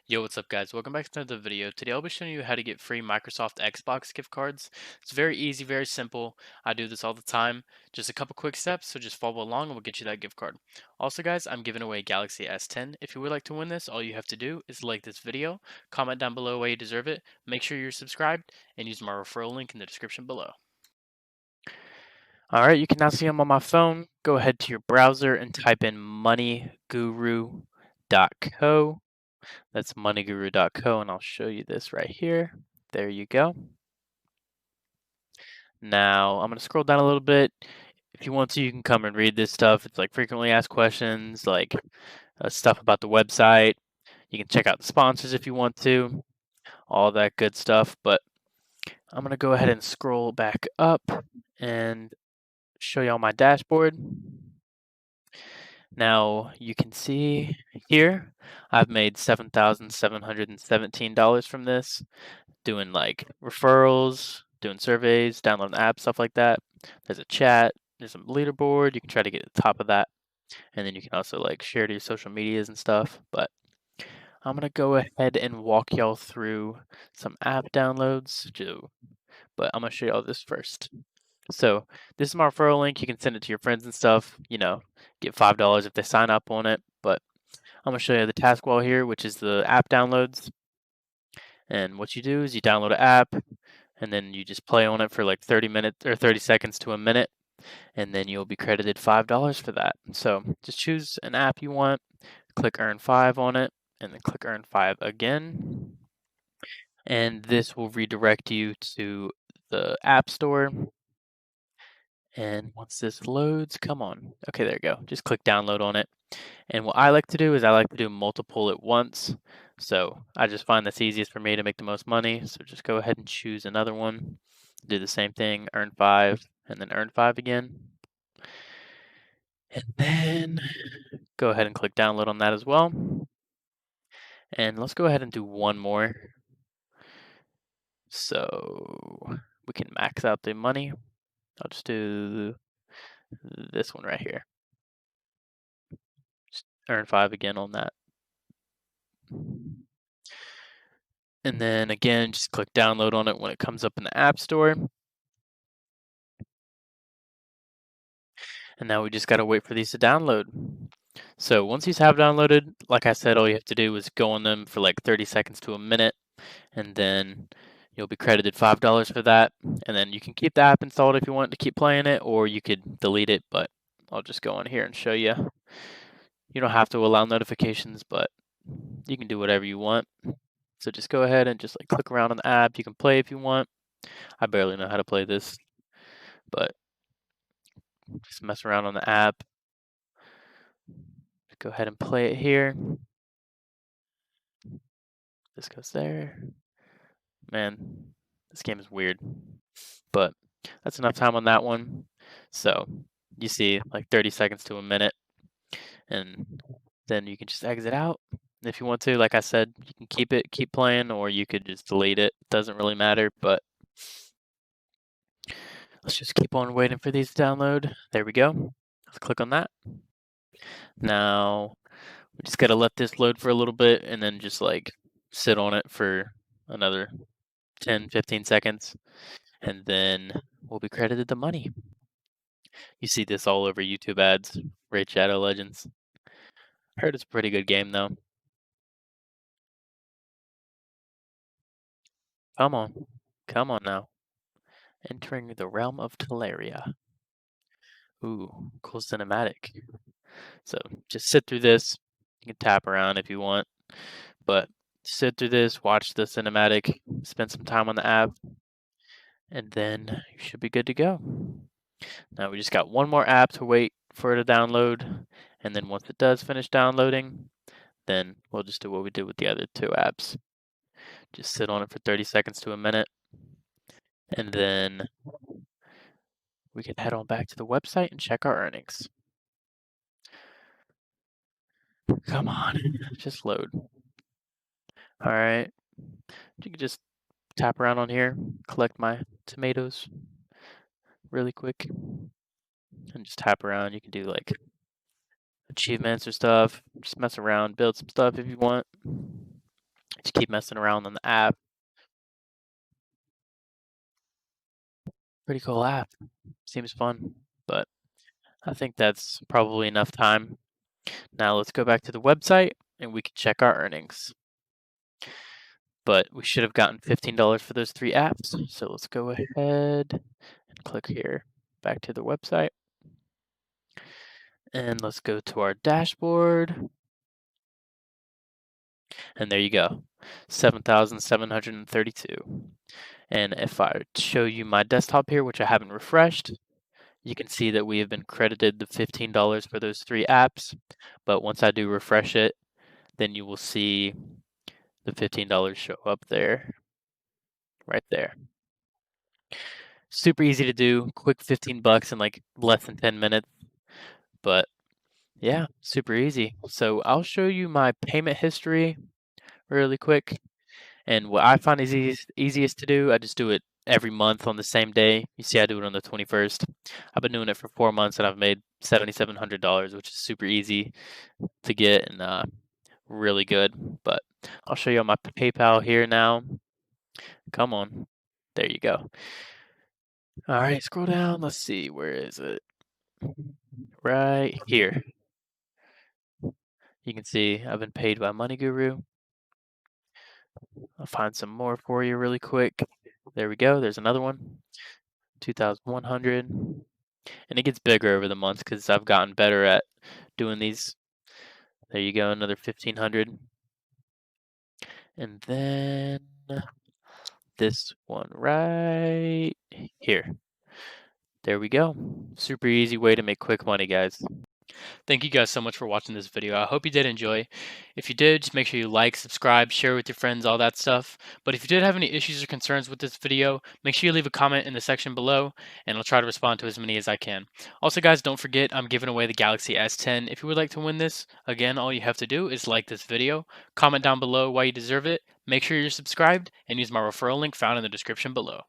Yo, what's up guys? Welcome back to another video. Today I'll be showing you how to get free Microsoft Xbox gift cards. It's very easy, very simple. I do this all the time. Just a couple quick steps, so just follow along and we'll get you that gift card. Also guys, I'm giving away Galaxy S10. If you would like to win this, all you have to do is like this video, comment down below why you deserve it, make sure you're subscribed, and use my referral link in the description below. Alright, you can now see them on my phone. Go ahead to your browser and type in moneyguru.co. That's moneyguru.co, and I'll show you this right here. There you go. Now, I'm going to scroll down a little bit. If you want to, you can come and read this stuff. It's like frequently asked questions, like stuff about the website. You can check out the sponsors if you want to, all that good stuff. But I'm going to go ahead and scroll back up and show you all my dashboard. Now, you can see here, I've made $7,717 from this, doing like referrals, doing surveys, downloading apps, stuff like that. There's a chat, there's a leaderboard. You can try to get to the top of that. And then you can also like share to your social medias and stuff. But I'm going to go ahead and walk y'all through some app downloads. But I'm going to show y'all this first. So this is my referral link. You can send it to your friends and stuff, get $5 if they sign up on it. But I'm going to show you the task wall here, which is the app downloads. And what you do is you download an app, and then you just play on it for like 30 minutes or 30 seconds to a minute, and then you'll be credited $5 for that. So just choose an app you want, click earn 5 on it, and then click earn 5 again. And this will redirect you to the App Store. And once this loads, come on. Okay, there you go. Just click download on it. And what I like to do is I like to do multiple at once. So I just find that's easiest for me to make the most money. So just go ahead and choose another one. Do the same thing, earn 5, and then earn 5 again. And then go ahead and click download on that as well. And let's go ahead and do one more. So we can max out the money. I'll just do this one right here. Just earn 5 again on that. And then again, just click download on it when it comes up in the App Store. And now we just gotta wait for these to download. So once these have downloaded, like I said, all you have to do is go on them for like 30 seconds to a minute, and then you'll be credited $5 for that. And then you can keep the app installed if you want to keep playing it, or you could delete it, but I'll just go on here and show you. You don't have to allow notifications, but you can do whatever you want. So just go ahead and just like click around on the app. You can play if you want. I barely know how to play this, but just mess around on the app. Go ahead and play it here. This goes there. Man, this game is weird, but that's enough time on that one. So you see like 30 seconds to a minute, and then you can just exit out. If you want to, like I said, you can keep playing, or you could just delete it. Doesn't really matter, but let's just keep on waiting for these to download. There we go. Let's click on that. Now we just gotta let this load for a little bit and then just like sit on it for another 10-15 seconds, and then we'll be credited the money. You see this all over YouTube ads, Raid Shadow Legends. Heard it's a pretty good game though. Come on. Come on now. Entering the realm of Teleria. Ooh, cool cinematic. So just sit through this. You can tap around if you want, but sit through this, watch the cinematic, spend some time on the app, and then you should be good to go. Now we just got one more app to wait for it to download, and then once it does finish downloading, then we'll just do what we did with the other two apps. Just sit on it for 30 seconds to a minute, and then we can head on back to the website and check our earnings. Come on, just load. All right, you can just tap around on here, collect my tomatoes really quick, and just tap around. You can do like achievements or stuff, just mess around, build some stuff if you want. Just keep messing around on the app. Pretty cool app. Seems fun, but I think that's probably enough time. Now let's go back to the website and we can check our earnings. But we should have gotten $15 for those 3 apps. So let's go ahead and click here, back to the website. And let's go to our dashboard. And there you go, 7,732. And if I show you my desktop here, which I haven't refreshed, you can see that we have been credited the $15 for those 3 apps. But once I do refresh it, then you will see the $15 show up there, right there. Super easy to do, quick 15 bucks in like less than 10 minutes. But yeah, super easy. So I'll show you my payment history really quick. And what I find is easiest to do, I just do it every month on the same day. You see, I do it on the 21st. I've been doing it for 4 months and I've made $7,700, which is super easy to get and really good. But I'll show you on my PayPal here now. Come on. There you go. All right, scroll down. Let's see. Where is it? Right here. You can see I've been paid by Money Guru. I'll find some more for you really quick. There we go. There's another one. 2,100. And it gets bigger over the months because I've gotten better at doing these. There you go, another 1,500. And then this one right here. There we go. Super easy way to make quick money, guys. Thank you guys so much for watching this video. I hope you did enjoy. If you did, just make sure you like, subscribe, share with your friends, all that stuff. But if you did have any issues or concerns with this video, make sure you leave a comment in the section below, and I'll try to respond to as many as I can. Also, guys, don't forget I'm giving away the Galaxy S10. If you would like to win this, again, all you have to do is like this video, comment down below why you deserve it, make sure you're subscribed, and use my referral link found in the description below.